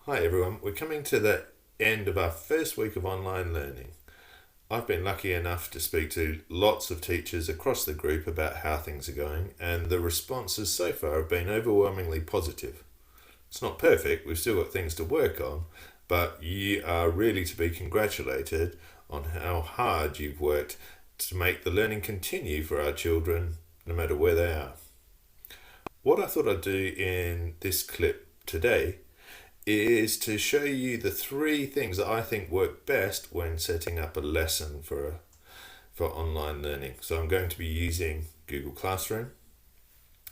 Hi everyone, we're coming to the end of our first week of online learning. I've been lucky enough to speak to lots of teachers across the group about how things are going, and the responses so far have been overwhelmingly positive. It's not perfect, we've still got things to work on, but you are really to be congratulated on how hard you've worked to make the learning continue for our children, no matter where they are. What I thought I'd do in this clip today is to show you the three things that I think work best when setting up a lesson for online learning. So I'm going to be using Google Classroom,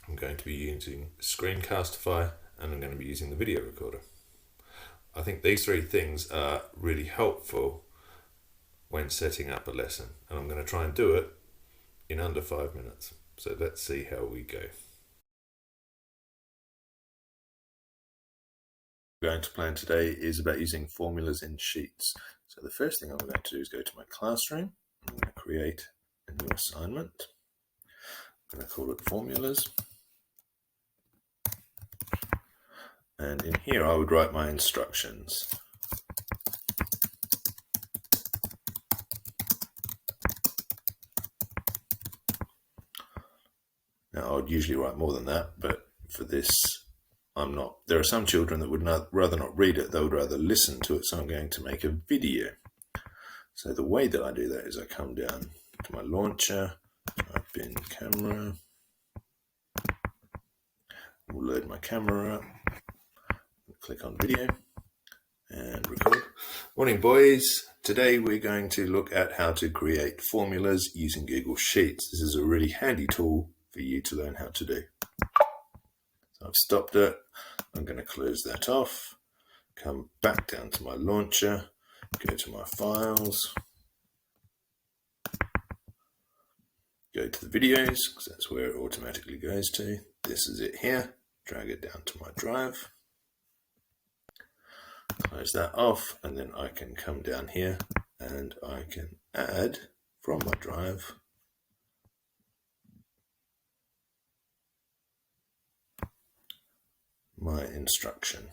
I'm going to be using Screencastify, and I'm going to be using the video recorder. I think these three things are really helpful when setting up a lesson, and I'm going to try and do it in under 5 minutes. So let's see how we go. Going to plan today is about using formulas in sheets. So the first thing I'm going to do is go to my classroom. I'm going to create a new assignment. I'm going to call it formulas. And in here I would write my instructions. Now I would usually write more than that, but for this I'm not. There are some children that would rather not read it, they would rather listen to it, so I'm going to make a video. So the way that I do that is I come down to my launcher, type in camera, we'll load my camera up, click on video and record. Morning boys, today we're going to look at how to create formulas using Google Sheets. This is a really handy tool for you to learn how to do. So I've stopped it, I'm going to close that off, come back down to my launcher, go to my files, go to the videos, because that's where it automatically goes to. This is it here, drag it down to my drive, close that off, and then I can come down here and I can add from my drive my instruction.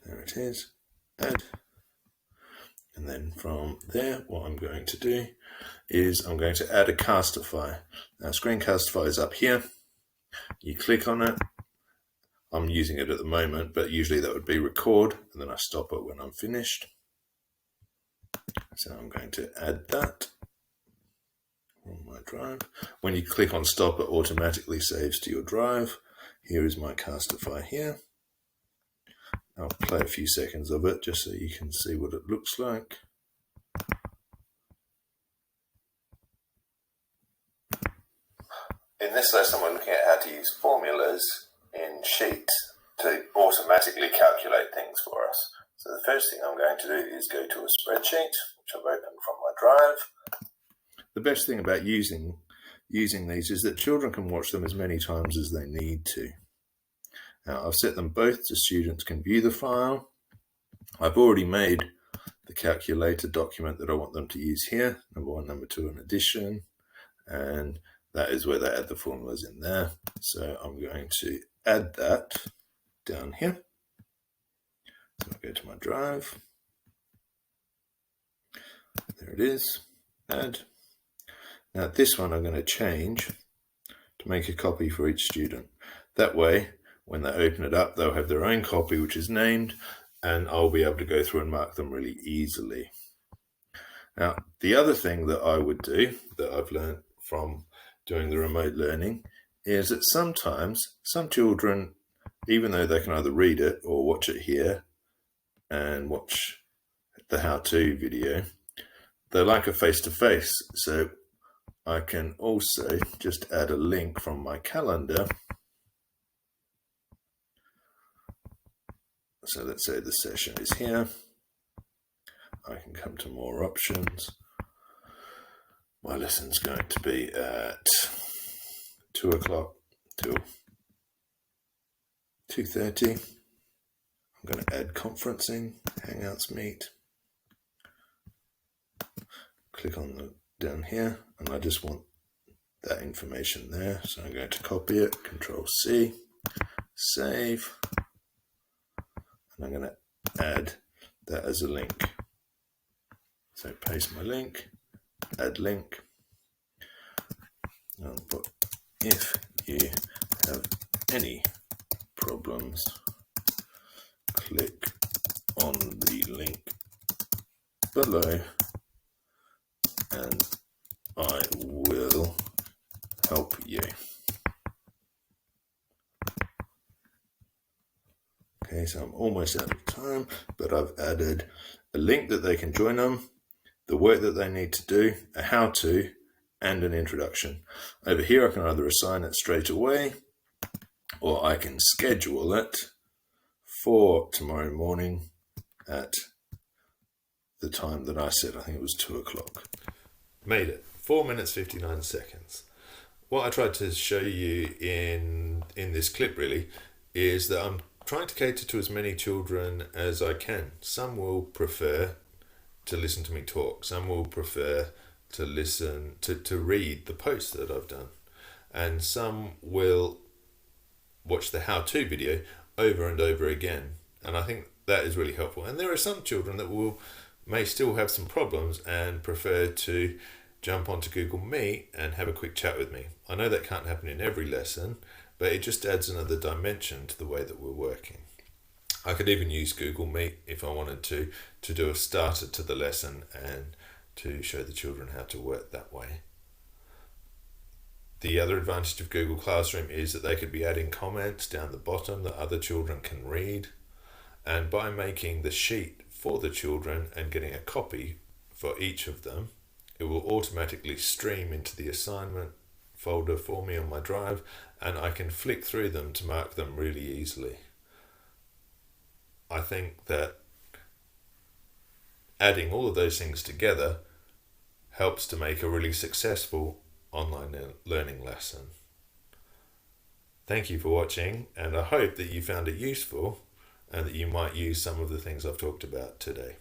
There it is, add. And then from there, what I'm going to do is I'm going to add a Castify. Now Screencastify is up here. You click on it. I'm using it at the moment, but usually that would be record, and then I stop it when I'm finished. So I'm going to add that on my drive. When you click on stop, it automatically saves to your drive. Here is my Castify here. I'll play a few seconds of it just so you can see what it looks like. In this lesson, we're looking at how to use formulas in Sheets to automatically calculate things for us. So the first thing I'm going to do is go to a spreadsheet, which I've opened from my drive. The best thing about using these is that children can watch them as many times as they need to. Now I've set them both to students can view the file. I've already made the calculator document that I want them to use here, number 1, number 2, and addition, and that is where they add the formulas in there. So I'm going to add that down here. So I'll go to my drive. There it is, add. Now this one I'm going to change to make a copy for each student. That way, when they open it up, they'll have their own copy, which is named, and I'll be able to go through and mark them really easily. Now, the other thing that I would do, that I've learned from doing the remote learning, is that sometimes some children, even though they can either read it or watch it here and watch the how-to video, they like a face-to-face. So I can also just add a link from my calendar. So let's say the session is here. I can come to more options. My lesson's going to be at 2 o'clock till 2:30. I'm going to add conferencing, Hangouts Meet. Click on the down here, and I just want that information there. So I'm going to copy it, Control C, save, and I'm going to add that as a link. So paste my link, add link, and I'll put, if you have any problems, click on the link below and I will help you. Okay, so I'm almost out of time, but I've added a link that they can join on, the work that they need to do, a how-to, and an introduction. Over here I can either assign it straight away, or I can schedule it for tomorrow morning at the time that I said. I think it was 2 o'clock. Made it. 4 minutes 59 seconds. What I tried to show you in this clip really is that I'm trying to cater to as many children as I can. Some will prefer to listen to me talk. Some will prefer to listen to read the posts that I've done. And some will watch the how-to video over and over again. And I think that is really helpful. And there are some children that may still have some problems and prefer to jump onto Google Meet and have a quick chat with me. I know that can't happen in every lesson, but it just adds another dimension to the way that we're working. I could even use Google Meet if I wanted to do a starter to the lesson and to show the children how to work that way. The other advantage of Google Classroom is that they could be adding comments down the bottom that other children can read. And by making the sheet for the children and getting a copy for each of them, it will automatically stream into the assignment folder for me on my drive, and I can flick through them to mark them really easily. I think that adding all of those things together helps to make a really successful online learning lesson. Thank you for watching, and I hope that you found it useful and that you might use some of the things I've talked about today.